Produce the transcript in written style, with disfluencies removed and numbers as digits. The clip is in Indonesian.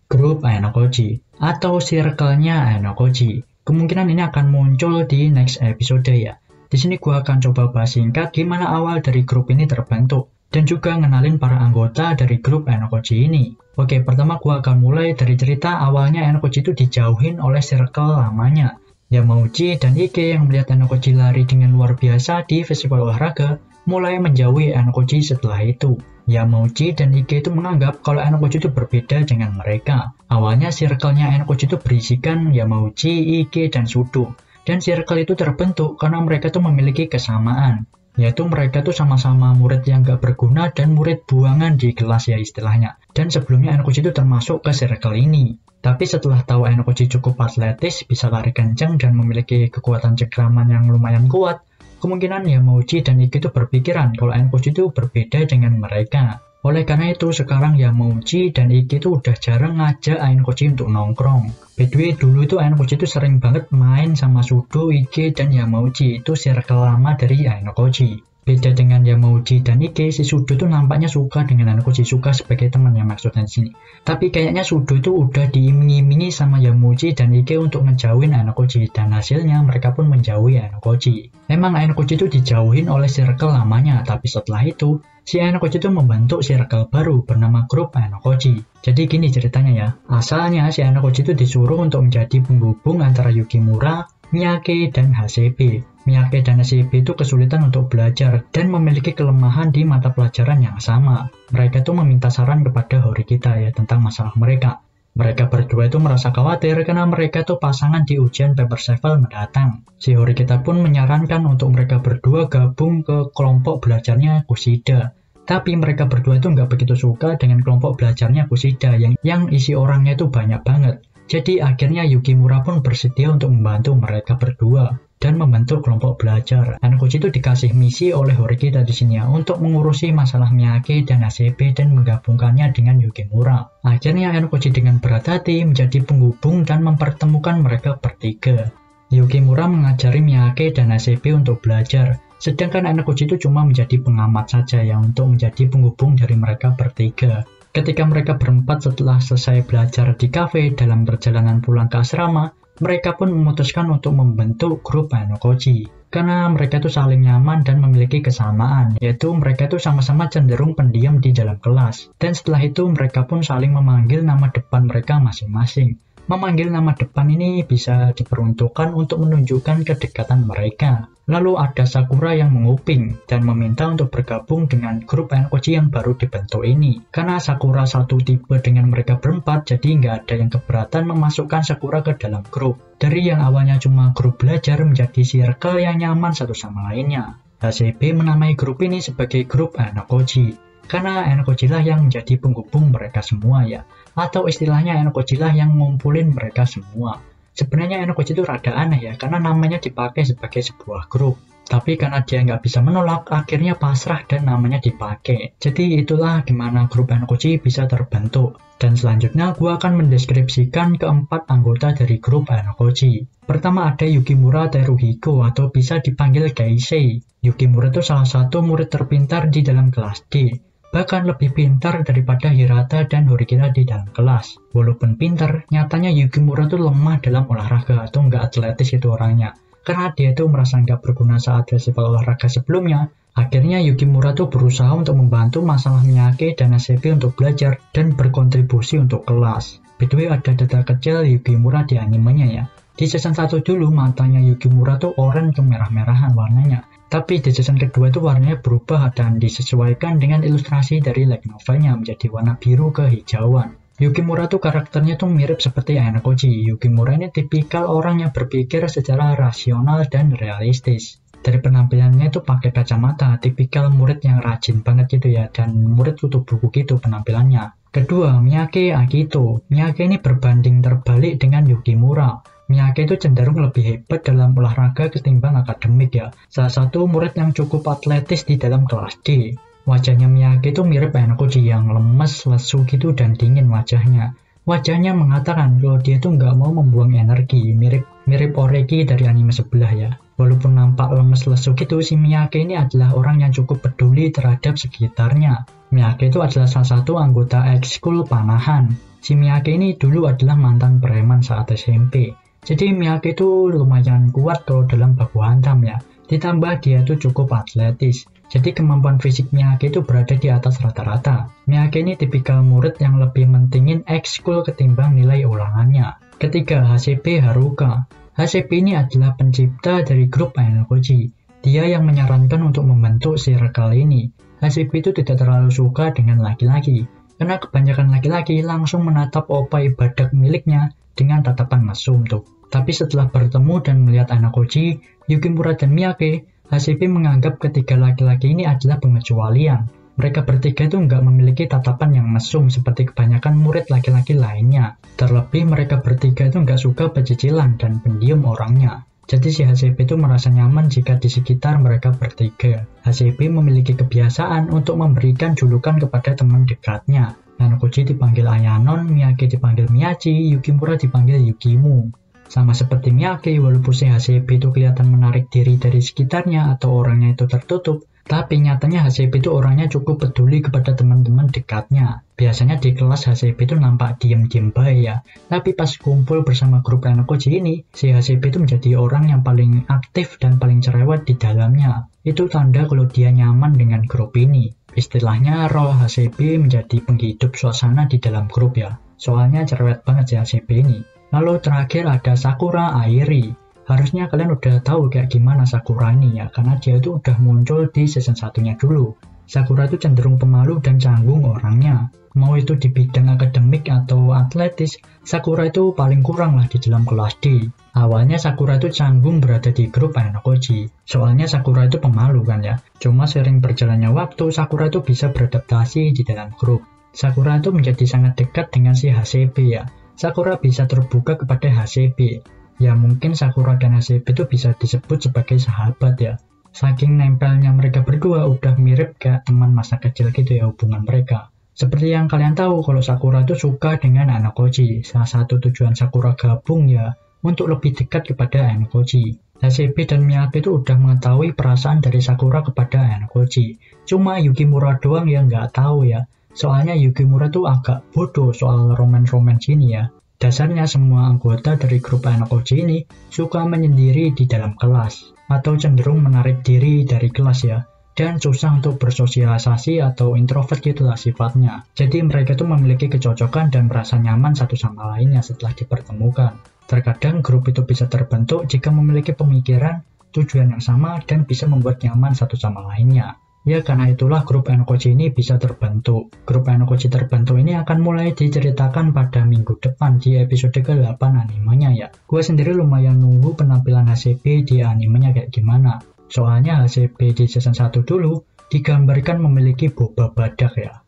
grup Ainokoji atau circle-nya Ainokoji. Kemungkinan ini akan muncul di next episode ya. Di sini gua akan coba bahas singkat gimana awal dari grup ini terbentuk dan juga ngenalin para anggota dari grup Ainokoji ini. Oke, pertama gua akan mulai dari cerita awalnya Ainokoji itu dijauhin oleh circle lamanya. Yamauchi dan Ike yang melihat Ainokoji lari dengan luar biasa di festival olahraga mulai menjauhi Ainokoji setelah itu. Yamauchi dan Ike itu menganggap kalau Ainokoji itu berbeda dengan mereka. Awalnya circle-nya Ainokoji itu berisikan Yamauchi, Ike, dan Sudo. Dan circle itu terbentuk karena mereka tuh memiliki kesamaan. Yaitu mereka tuh sama-sama murid yang gak berguna dan murid buangan di kelas ya istilahnya. Dan sebelumnya Ainokoji itu termasuk ke circle ini. Tapi setelah tahu Ainokoji cukup atletis, bisa lari kencang dan memiliki kekuatan cengkraman yang lumayan kuat, kemungkinan Yamauchi dan Ike itu berpikiran kalau Ainokoji itu berbeda dengan mereka. Oleh karena itu, sekarang Yamauchi dan Ike itu udah jarang ngajak Ainokoji untuk nongkrong. By the way, dulu itu Ainokoji itu sering banget main sama Sudo, Ike, dan Yamauchi. Itu circle lama dari Ainokoji. Beda dengan Yamauchi dan Ike, si Sudo tuh nampaknya suka dengan Ainokoji, suka sebagai teman yang maksudnya di sini. Tapi kayaknya Sudo itu udah diiming-imingi sama Yamauchi dan Ike untuk ngejauhin Ainokoji, dan hasilnya mereka pun menjauhi Ainokoji. Emang Ainokoji itu dijauhin oleh circle lamanya, tapi setelah itu, si Ainokoji itu membentuk circle baru bernama grup Ainokoji. Jadi gini ceritanya ya, asalnya si Ainokoji itu disuruh untuk menjadi penghubung antara Yukimura, Miyake, dan HCP. Miyake dan HCP itu kesulitan untuk belajar dan memiliki kelemahan di mata pelajaran yang sama. Mereka tuh meminta saran kepada Horikita ya tentang masalah mereka. Mereka berdua itu merasa khawatir karena mereka tuh pasangan di ujian paper 7 mendatang. Si Horikita pun menyarankan untuk mereka berdua gabung ke kelompok belajarnya Kushida. Tapi mereka berdua itu nggak begitu suka dengan kelompok belajarnya Kushida yang isi orangnya itu banyak banget. Jadi akhirnya Yukimura pun bersedia untuk membantu mereka berdua dan membentuk kelompok belajar. Ainokoji itu dikasih misi oleh Horikita di sini ya, untuk mengurusi masalah Miyake dan HCP dan menggabungkannya dengan Yukimura. Akhirnya Ainokoji dengan berat hati menjadi penghubung dan mempertemukan mereka bertiga. Yukimura mengajari Miyake dan HCP untuk belajar, sedangkan Ainokoji itu cuma menjadi pengamat saja ya untuk menjadi penghubung dari mereka bertiga. Ketika mereka berempat setelah selesai belajar di kafe dalam perjalanan pulang ke asrama, mereka pun memutuskan untuk membentuk grup Ainokoji. Karena mereka tuh saling nyaman dan memiliki kesamaan, yaitu mereka tuh sama-sama cenderung pendiam di dalam kelas. Dan setelah itu mereka pun saling memanggil nama depan mereka masing-masing. Memanggil nama depan ini bisa diperuntukkan untuk menunjukkan kedekatan mereka. Lalu ada Sakura yang menguping dan meminta untuk bergabung dengan grup Ainokoji yang baru dibentuk ini. Karena Sakura satu tipe dengan mereka berempat, jadi nggak ada yang keberatan memasukkan Sakura ke dalam grup. Dari yang awalnya cuma grup belajar menjadi circle yang nyaman satu sama lainnya. HCP menamai grup ini sebagai grup Ainokoji. Karena Ainokoji lah yang menjadi penghubung mereka semua ya. Atau istilahnya Ainokoji lah yang ngumpulin mereka semua. Sebenarnya Ainokoji itu rada aneh ya, karena namanya dipakai sebagai sebuah grup. Tapi karena dia nggak bisa menolak, akhirnya pasrah dan namanya dipakai. Jadi itulah gimana grup Ainokoji bisa terbentuk. Dan selanjutnya gue akan mendeskripsikan keempat anggota dari grup Ainokoji. Pertama ada Yukimura Teruhiko atau bisa dipanggil Gaisei. Yukimura itu salah satu murid terpintar di dalam kelas D. Bahkan lebih pintar daripada Hirata dan Horikita di dalam kelas. Walaupun pintar, nyatanya Yukimura tuh lemah dalam olahraga atau nggak atletis itu orangnya. Karena dia tuh merasa nggak berguna saat festival olahraga sebelumnya. Akhirnya Yukimura tuh berusaha untuk membantu masalah Miyake dan HCP untuk belajar dan berkontribusi untuk kelas. By the way, ada detail kecil Yukimura di animenya ya. Di season 1 dulu matanya Yukimura tuh oranye kemerah-merahan warnanya. Tapi di season kedua itu warnanya berubah dan disesuaikan dengan ilustrasi dari light novelnya menjadi warna biru kehijauan. Yukimura tuh karakternya tuh mirip seperti Ainokoji. Yukimura ini tipikal orang yang berpikir secara rasional dan realistis. Dari penampilannya itu pakai kacamata, tipikal murid yang rajin banget gitu ya, dan murid tutup buku gitu penampilannya. Kedua, Miyake Akito. Miyake ini berbanding terbalik dengan Yukimura. Miyake itu cenderung lebih hebat dalam olahraga ketimbang akademik ya. Salah satu murid yang cukup atletis di dalam kelas D. Wajahnya Miyake itu mirip Ainokoji yang lemes, lesu gitu dan dingin wajahnya. Wajahnya mengatakan kalau dia itu nggak mau membuang energi, mirip Oreki dari anime sebelah ya. Walaupun nampak lemes lesu gitu, si Miyake ini adalah orang yang cukup peduli terhadap sekitarnya. Miyake itu adalah salah satu anggota ekskul panahan. Si Miyake ini dulu adalah mantan preman saat SMP. Jadi Miyake itu lumayan kuat kalau dalam baku hantam ya. Ditambah dia tuh cukup atletis. Jadi kemampuan fisik Miyake itu berada di atas rata-rata. Miyake ini tipikal murid yang lebih mentingin ekskul ketimbang nilai ulangannya. Ketiga, HCP Haruka. HCP ini adalah pencipta dari grup Ainokoji. Dia yang menyarankan untuk membentuk circle ini. HCP itu tidak terlalu suka dengan laki-laki, karena kebanyakan laki-laki langsung menatap opai badak miliknya dengan tatapan mesum tuh. Tapi setelah bertemu dan melihat Ainokoji, Yukimura dan Miyake, HCP menganggap ketiga laki-laki ini adalah pengecualian. Mereka bertiga itu nggak memiliki tatapan yang mesum seperti kebanyakan murid laki-laki lainnya. Terlebih mereka bertiga itu nggak suka pecicilan dan pendiam orangnya. Jadi si HCP itu merasa nyaman jika di sekitar mereka bertiga. HCP memiliki kebiasaan untuk memberikan julukan kepada teman dekatnya. Ainokoji dipanggil Ayanon, Miyake dipanggil Miyachi, Yukimura dipanggil Yukimu. Sama seperti Miyake, walaupun si HCP itu kelihatan menarik diri dari sekitarnya atau orangnya itu tertutup, tapi nyatanya HCP itu orangnya cukup peduli kepada teman-teman dekatnya. Biasanya di kelas HCP itu nampak diam-diam baik ya, tapi pas kumpul bersama grup Ainokoji ini, si HCP itu menjadi orang yang paling aktif dan paling cerewet di dalamnya. Itu tanda kalau dia nyaman dengan grup ini. Istilahnya role HCP menjadi penghidup suasana di dalam grup ya. Soalnya cerewet banget si HCP ini. Lalu terakhir ada Sakura Airi. Harusnya kalian udah tahu kayak gimana Sakura ini ya, karena dia itu udah muncul di season satunya dulu. Sakura itu cenderung pemalu dan canggung orangnya. Mau itu di bidang akademik atau atletis, Sakura itu paling kurang lah di dalam kelas D. Awalnya Sakura itu canggung berada di grup Ainokoji. Soalnya Sakura itu pemalu kan ya. Cuma sering berjalannya waktu, Sakura itu bisa beradaptasi di dalam grup. Sakura itu menjadi sangat dekat dengan si HCP ya. Sakura bisa terbuka kepada HCP. Ya mungkin Sakura dan HCP itu bisa disebut sebagai sahabat ya. Saking nempelnya mereka berdua udah mirip kayak teman masa kecil gitu ya hubungan mereka. Seperti yang kalian tahu kalau Sakura itu suka dengan Ainokoji. Salah satu tujuan Sakura gabung ya untuk lebih dekat kepada Ainokoji. HCP dan Miyake itu udah mengetahui perasaan dari Sakura kepada Ainokoji. Cuma Yukimura doang yang nggak tahu ya. Soalnya Yukimura tuh agak bodoh soal romance-romance ini ya. Dasarnya semua anggota dari grup Ainokoji ini suka menyendiri di dalam kelas, atau cenderung menarik diri dari kelas ya. Dan susah untuk bersosialisasi atau introvert gitulah sifatnya. Jadi mereka tuh memiliki kecocokan dan merasa nyaman satu sama lainnya setelah dipertemukan. Terkadang grup itu bisa terbentuk jika memiliki pemikiran, tujuan yang sama, dan bisa membuat nyaman satu sama lainnya. Ya karena itulah grup Ainokoji ini bisa terbentuk. Grup Ainokoji terbentuk ini akan mulai diceritakan pada minggu depan di episode ke-8 animenya ya. Gue sendiri lumayan nunggu penampilan HCP di animenya kayak gimana. Soalnya HCP di season 1 dulu digambarkan memiliki boba badak ya.